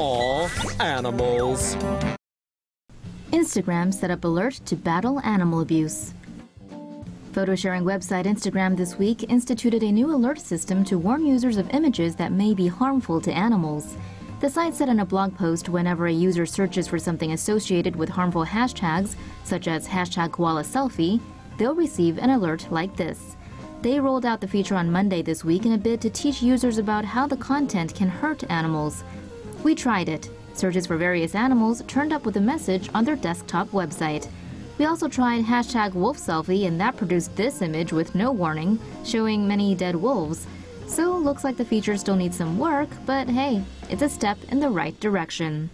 Aw, animals. Instagram set up alert to battle animal abuse. Photo sharing website Instagram this week instituted a new alert system to warn users of images that may be harmful to animals. The site said in a blog post whenever a user searches for something associated with harmful hashtags, such as hashtag koala selfie, they'll receive an alert like this. They rolled out the feature on Monday this week in a bid to teach users about how the content can hurt animals. We tried it. Searches for various animals turned up with a message on their desktop website. We also tried hashtag wolf selfie, and that produced this image with no warning, showing many dead wolves. So looks like the feature still needs some work, but hey, it's a step in the right direction.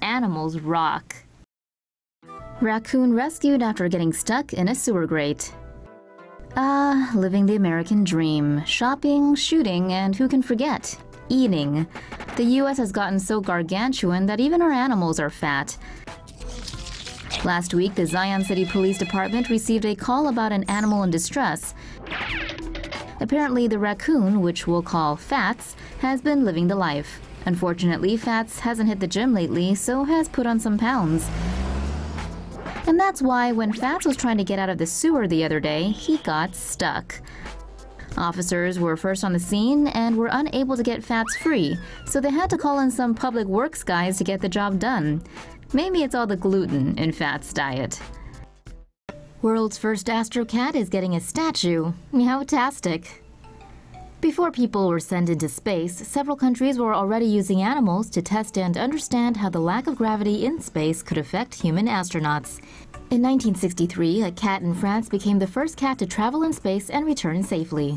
Animals rock. Raccoon rescued after getting stuck in a sewer grate. Living the American dream. Shopping, shooting, and who can forget? Eating. The US has gotten so gargantuan that even our animals are fat. Last week, the Zion City Police Department received a call about an animal in distress. Apparently, the raccoon, which we'll call Fats, has been living the life. Unfortunately, Fats hasn't hit the gym lately, so has put on some pounds. And that's why when Fats was trying to get out of the sewer the other day, he got stuck. Officers were first on the scene and were unable to get Fats free, so they had to call in some public works guys to get the job done. Maybe it's all the gluten in Fats' diet. World's first Astro cat is getting a statue. Meow-tastic. Before people were sent into space, several countries were already using animals to test and understand how the lack of gravity in space could affect human astronauts. In 1963, a cat in France became the first cat to travel in space and return safely.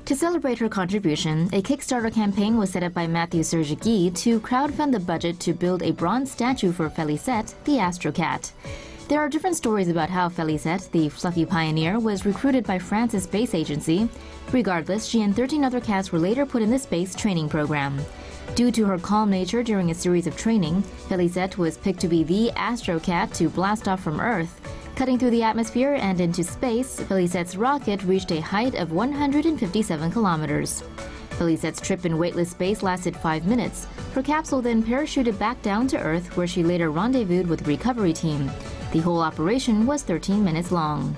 To celebrate her contribution, a Kickstarter campaign was set up by Matthew Sergigui to crowdfund the budget to build a bronze statue for Félicette, the Astro cat. There are different stories about how Félicette, the fluffy pioneer, was recruited by France's space agency. Regardless, she and 13 other cats were later put in the space training program. Due to her calm nature during a series of training, Félicette was picked to be the Astro cat to blast off from Earth. Cutting through the atmosphere and into space, Félicette's rocket reached a height of 157 kilometers. Félicette's trip in weightless space lasted 5 minutes. Her capsule then parachuted back down to Earth, where she later rendezvoused with the recovery team. The whole operation was 13 minutes long.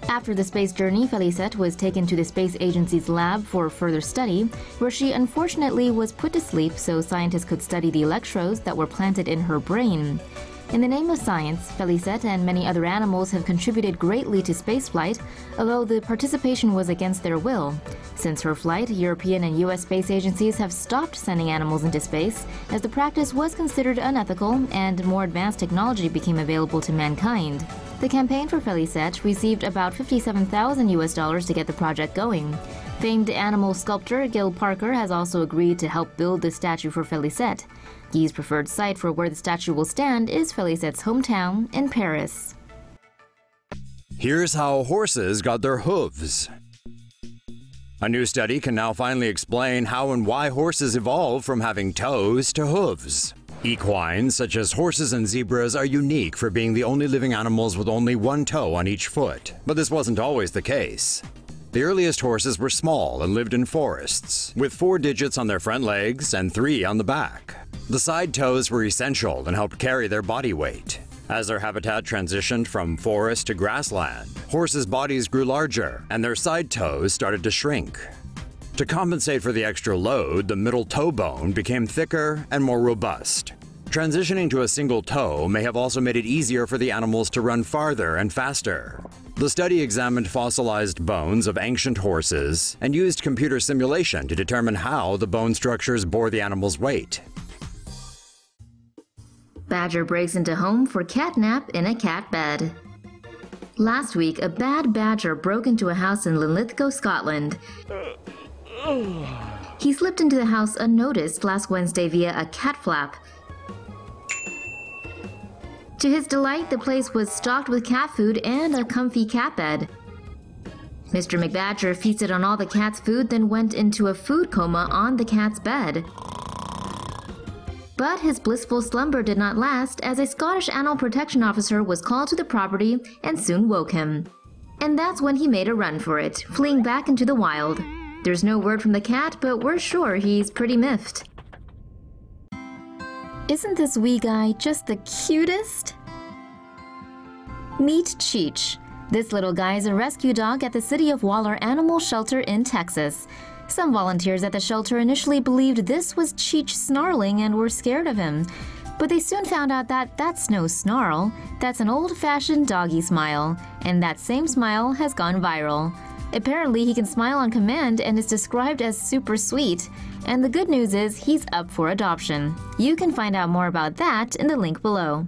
After the space journey, Félicette was taken to the space agency's lab for further study, where she unfortunately was put to sleep so scientists could study the electrodes that were planted in her brain. In the name of science, Félicette and many other animals have contributed greatly to spaceflight, although the participation was against their will. Since her flight, European and US space agencies have stopped sending animals into space, as the practice was considered unethical and more advanced technology became available to mankind. The campaign for Félicette received about $57,000 to get the project going. Famed animal sculptor Gil Parker has also agreed to help build the statue for Félicette. Guy's preferred site for where the statue will stand is Félicette's hometown in Paris. Here's how horses got their hooves. A new study can now finally explain how and why horses evolved from having toes to hooves. Equines, such as horses and zebras, are unique for being the only living animals with only one toe on each foot. But this wasn't always the case. The earliest horses were small and lived in forests, with 4 digits on their front legs and 3 on the back. The side toes were essential and helped carry their body weight. As their habitat transitioned from forest to grassland, horses' bodies grew larger and their side toes started to shrink. To compensate for the extra load, the middle toe bone became thicker and more robust. Transitioning to a single toe may have also made it easier for the animals to run farther and faster. The study examined fossilized bones of ancient horses and used computer simulation to determine how the bone structures bore the animal's weight. Badger breaks into home for catnap in a cat bed. Last week, a bad badger broke into a house in Linlithgow, Scotland. He slipped into the house unnoticed last Wednesday via a cat flap. To his delight, the place was stocked with cat food and a comfy cat bed. Mr. McBadger feasted on all the cat's food, then went into a food coma on the cat's bed. But his blissful slumber did not last, as a Scottish animal protection officer was called to the property and soon woke him. And that's when he made a run for it, fleeing back into the wild. There's no word from the cat, but we're sure he's pretty miffed. Isn't this wee guy just the cutest? Meet Cheech. This little guy is a rescue dog at the City of Waller Animal Shelter in Texas. Some volunteers at the shelter initially believed this was Cheech snarling and were scared of him. But they soon found out that that's no snarl, that's an old-fashioned doggy smile, and that same smile has gone viral. Apparently, he can smile on command and is described as super sweet. And the good news is he's up for adoption. You can find out more about that in the link below.